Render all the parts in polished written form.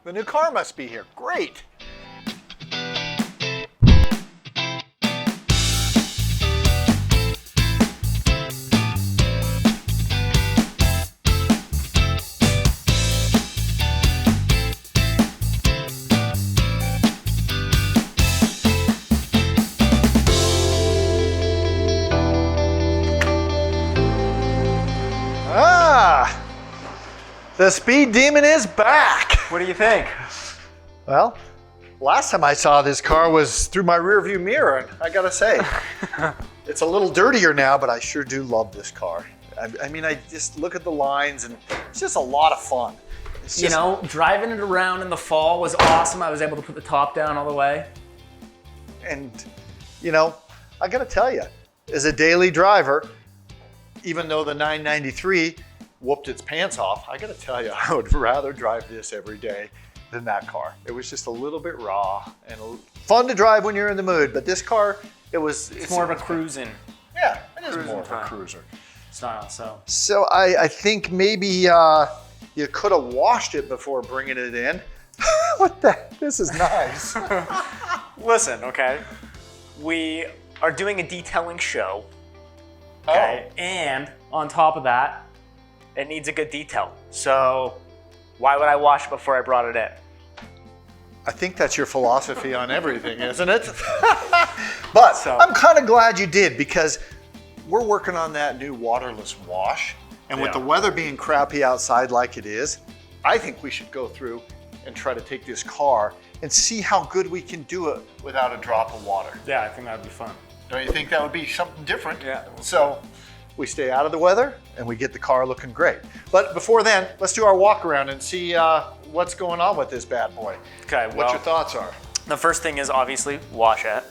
The new car must be here. Great. The Speed Demon is back. What do you think? Well, last time I saw this car was through my rearview mirror, and I gotta say, it's a little dirtier now, but I sure do love this car. I mean, I just look at the lines, and it's just a lot of fun. You know, driving it around in the fall was awesome. I was able to put the top down all the way. And, you know, I gotta tell you, as a daily driver, even though the 993 whooped its pants off, I gotta tell you, I would rather drive this every day than that car. It was just a little bit raw and fun to drive when you're in the mood, but this car, it's more of a cruising. Yeah, it is more of a cruiser style, So I think maybe you could have washed it before bringing it in. What the? This is nice. Listen, okay, we are doing a detailing show, okay, and on top of that, it needs a good detail. So why would I wash it before I brought it in? I think that's your philosophy on everything, isn't it? But I'm kind of glad you did, because we're working on that new waterless wash. And with the weather being crappy outside like it is, I think we should go through and try to take this car and see how good we can do it without a drop of water. Yeah, I think that would be fun. Don't you think that would be something different? Yeah. So we stay out of the weather and we get the car looking great. But before then, let's do our walk around and see what's going on with this bad boy. Okay, well, what your thoughts are. The first thing is obviously wash it.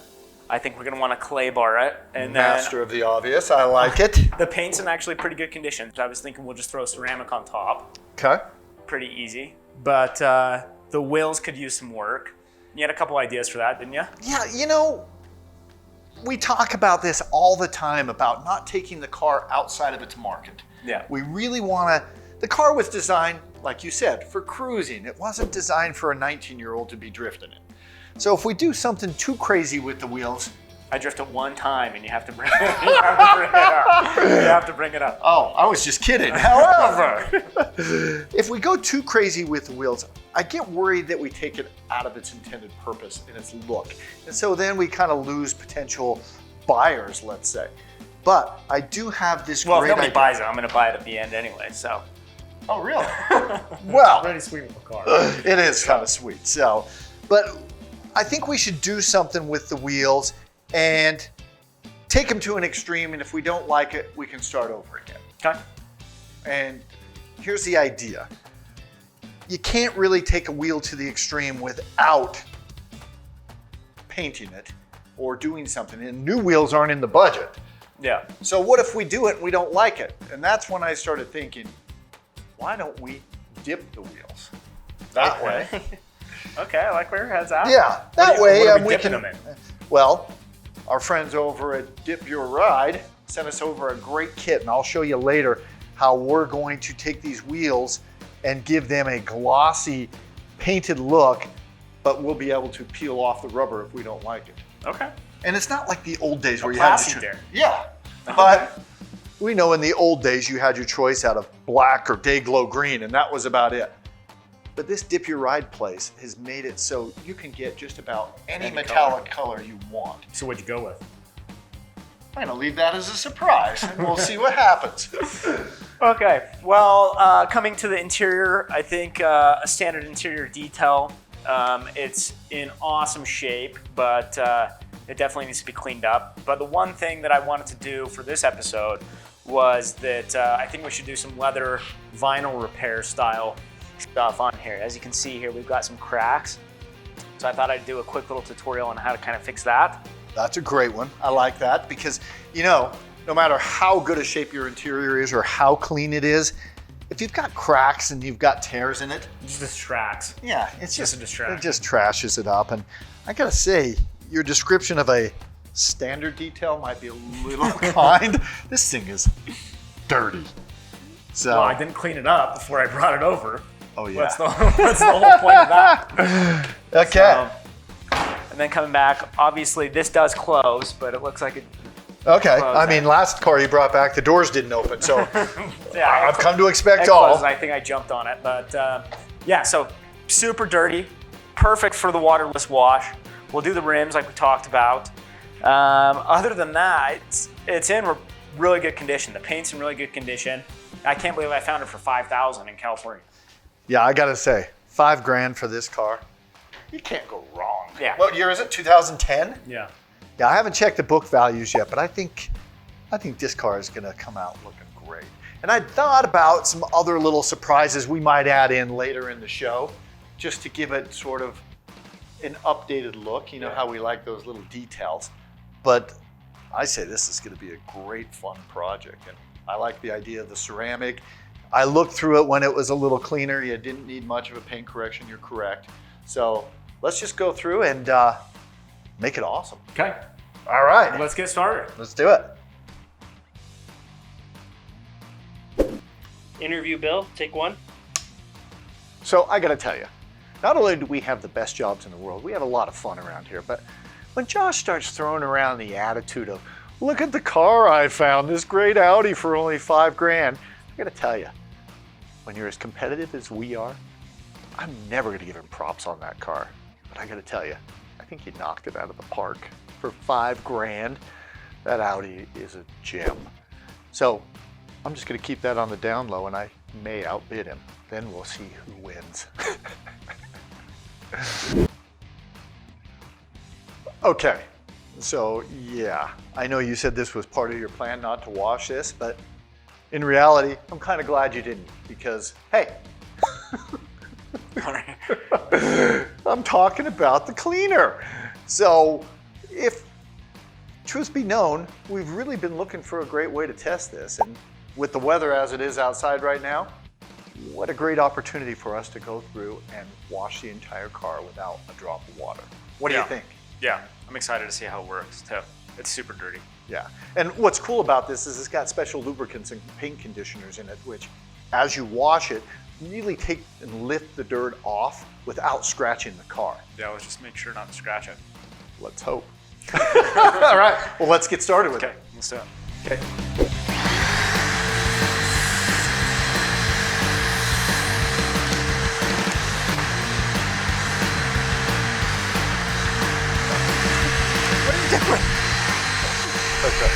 I think we're gonna want to clay bar it. And Master of the obvious, I like it. The paint's in actually pretty good condition. I was thinking we'll just throw ceramic on top. Okay. Pretty easy. But the wheels could use some work. You had a couple ideas for that, didn't you? Yeah, you know, we talk about this all the time about not taking the car outside of its market. Yeah. We really want to, the car was designed, like you said, for cruising. It wasn't designed for a 19-year-old to be drifting in. So if we do something too crazy with the wheels, I drifted one time and you have to bring it up. You have to bring it up. Oh, I was just kidding. However, if we go too crazy with the wheels, I get worried that we take it out of its intended purpose and its look. And so then we kind of lose potential buyers, let's say. But I do have this great idea. Well, if nobody buys it, I'm going to buy it at the end anyway, so. Oh, really? Well, pretty sweet with the car. It is kind of sweet. So, but I think we should do something with the wheels and take them to an extreme, and if we don't like it, we can start over again. Okay. And here's the idea. You can't really take a wheel to the extreme without painting it or doing something, and new wheels aren't in the budget. Yeah. So what if we do it and we don't like it? And that's when I started thinking, why don't we dip the wheels? That way. Okay, I like where your head's at. Yeah, that way what are we we dipping can. them in? Well, our friends over at Dip Your Ride sent us over a great kit, and I'll show you later how we're going to take these wheels and give them a glossy, painted look, but we'll be able to peel off the rubber if we don't like it. Okay. And it's not like the old days where you plastic had to. there. Yeah, but we know in the old days you had your choice out of black or day glow green, and that was about it. But this Dip Your Ride place has made it so you can get just about any metallic color you want. So what'd you go with? I'm gonna leave that as a surprise, and we'll see what happens. Okay, well, coming to the interior, I think a standard interior detail. It's in awesome shape, but it definitely needs to be cleaned up. But the one thing that I wanted to do for this episode was that I think we should do some leather vinyl repair style stuff on here. As you can see here, we've got some cracks. So I thought I'd do a quick little tutorial on how to kind of fix that. That's a great one. I like that because, you know, no matter how good a shape your interior is or how clean it is, if you've got cracks and you've got tears in it, It just distracts. yeah, it's Just a just distraction. it just trashes it up. And I gotta say, your description of a standard detail might be a little kind. This thing is dirty. So Well, I didn't clean it up before I brought it over. Oh, yeah. What's the whole point of that? Okay. So, and then coming back, obviously this does close, but it looks like it. Okay. I mean, last car you brought back, the doors didn't open, so Yeah, I've come to expect it all. closes. I think I jumped on it, but yeah. So super dirty, perfect for the waterless wash. We'll do the rims like we talked about. Other than that, it's in really good condition. The paint's in really good condition. I can't believe I found it for $5,000 in California. Yeah, I gotta say, $5,000 for this car, you can't go wrong. Yeah. What year is it? 2010? Yeah. Yeah, I haven't checked the book values yet, but I think this car is gonna come out looking great. And I thought about some other little surprises we might add in later in the show, just to give it sort of an updated look. You know how we like those little details. But I say this is gonna be a great fun project. And I like the idea of the ceramic. I looked through it when it was a little cleaner. You didn't need much of a paint correction, you're correct. So let's just go through and make it awesome. Okay. All right. Let's get started. Let's do it. Interview Bill, take one. So I gotta tell you, not only do we have the best jobs in the world, we have a lot of fun around here, but when Josh starts throwing around the attitude of, look at the car I found, this great Audi for only $5,000, I gotta tell you, when you're as competitive as we are, I'm never gonna give him props on that car. But I gotta tell you, I think he knocked it out of the park. For $5,000, that Audi is a gem. So I'm just gonna keep that on the down low and I may outbid him. Then we'll see who wins. Okay, so yeah, I know you said this was part of your plan not to wash this, but in reality, I'm kind of glad you didn't because, hey, I'm talking about the cleaner. So if truth be known, we've really been looking for a great way to test this. And with the weather as it is outside right now, what a great opportunity for us to go through and wash the entire car without a drop of water. What do you think? Yeah, I'm excited to see how it works too. It's super dirty. Yeah, and what's cool about this is it's got special lubricants and paint conditioners in it, which as you wash it, really take and lift the dirt off without scratching the car. Yeah, let's just make sure not to scratch it. Let's hope. All right, well, let's get started with it. Okay, let's do it. Okay. What are you doing? Okay.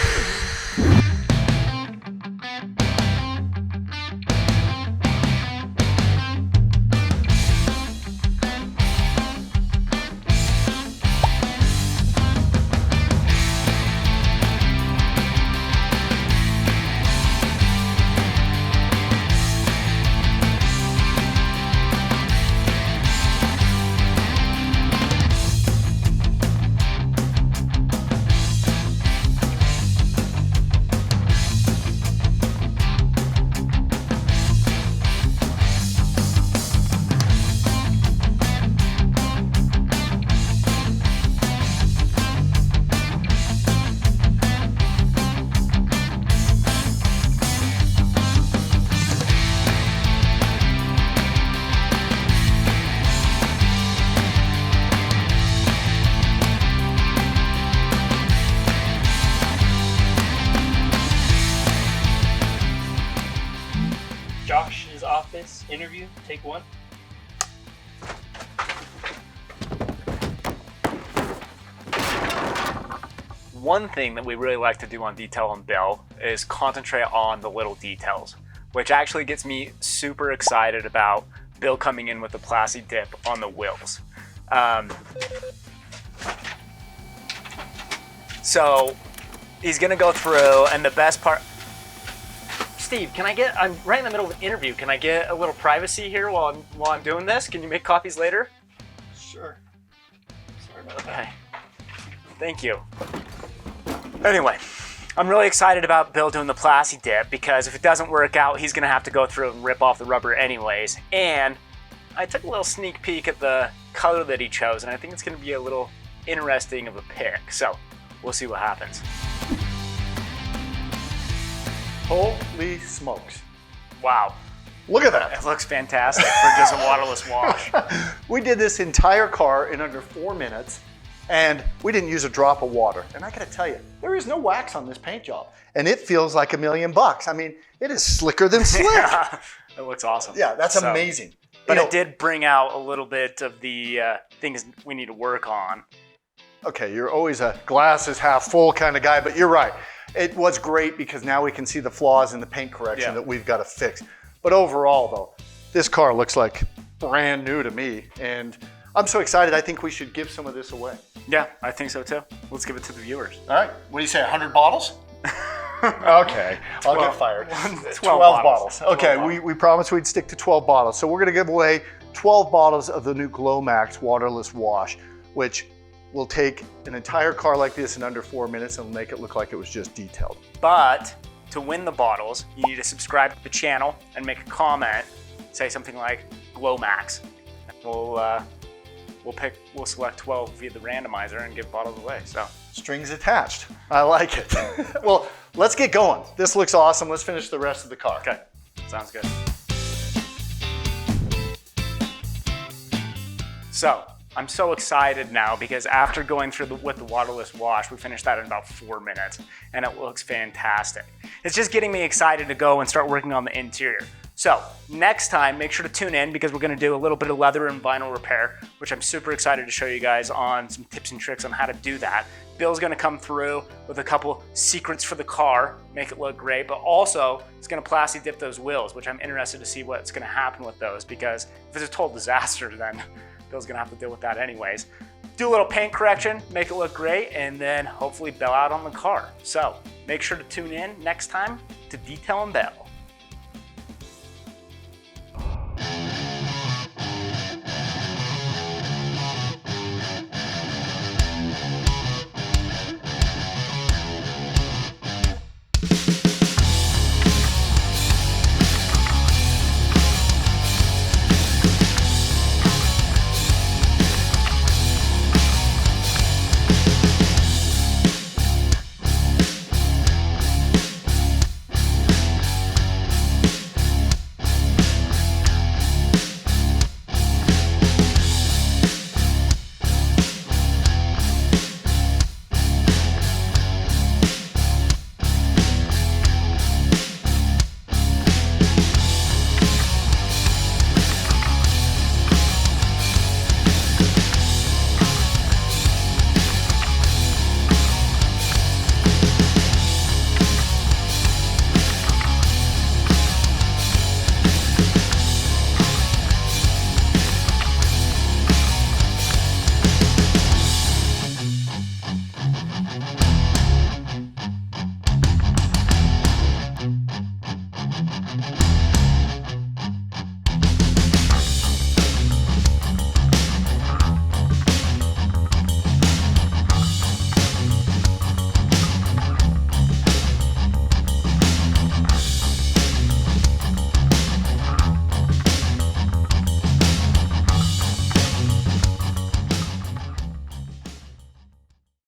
Josh's office interview, take one. One thing that we really like to do on Detail and Bill is concentrate on the little details, which actually gets me super excited about Bill coming in with the plasti dip on the wheels. So he's gonna go through, and the best part, Steve, I'm right in the middle of an interview. Can I get a little privacy here while I'm doing this? Can you make copies later? Sure. Sorry about that. Okay. Thank you. Anyway, I'm really excited about Bill doing the plasti dip because if it doesn't work out, he's gonna have to go through and rip off the rubber anyways. And I took a little sneak peek at the color that he chose, and I think it's gonna be a little interesting of a pick. So we'll see what happens. Holy smokes. Wow. Look at that. It looks fantastic for just a waterless wash. We did this entire car in under 4 minutes, and we didn't use a drop of water. And I gotta tell you, there is no wax on this paint job, and it feels like $1 million. I mean, it is slicker than slick. Yeah, it looks awesome. Yeah, that's amazing. But it did bring out a little bit of the things we need to work on. Okay, you're always a glass is half full kind of guy, but you're right. It was great because now we can see the flaws in the paint correction that we've got to fix. But overall, though, this car looks like brand new to me, and I'm so excited. I think we should give some of this away. Yeah, I think so too. Let's give it to the viewers. All right. What do you say, 100 bottles? Okay, I'll get fired. 12 bottles. Okay, 12 bottles. we promised we'd stick to 12 bottles. So we're going to give away 12 bottles of the new Glomax Waterless Wash, which will take an entire car like this in under 4 minutes and make it look like it was just detailed. But to win the bottles, you need to subscribe to the channel and make a comment. Say something like Glomax. We'll select 12 via the randomizer and give bottles away. So strings attached. I like it. Well, let's get going. This looks awesome. Let's finish the rest of the car. Okay, sounds good. So I'm so excited now because after going through with the waterless wash, we finished that in about 4 minutes, and it looks fantastic. It's just getting me excited to go and start working on the interior. So next time, make sure to tune in because we're going to do a little bit of leather and vinyl repair, which I'm super excited to show you guys on some tips and tricks on how to do that. Bill's going to come through with a couple secrets for the car, make it look great, but also it's going to plasti dip those wheels, which I'm interested to see what's going to happen with those because if it's a total disaster, then Bill's going to have to deal with that anyways. Do a little paint correction, make it look great, and then hopefully bail out on the car. So make sure to tune in next time to Detail and Bell.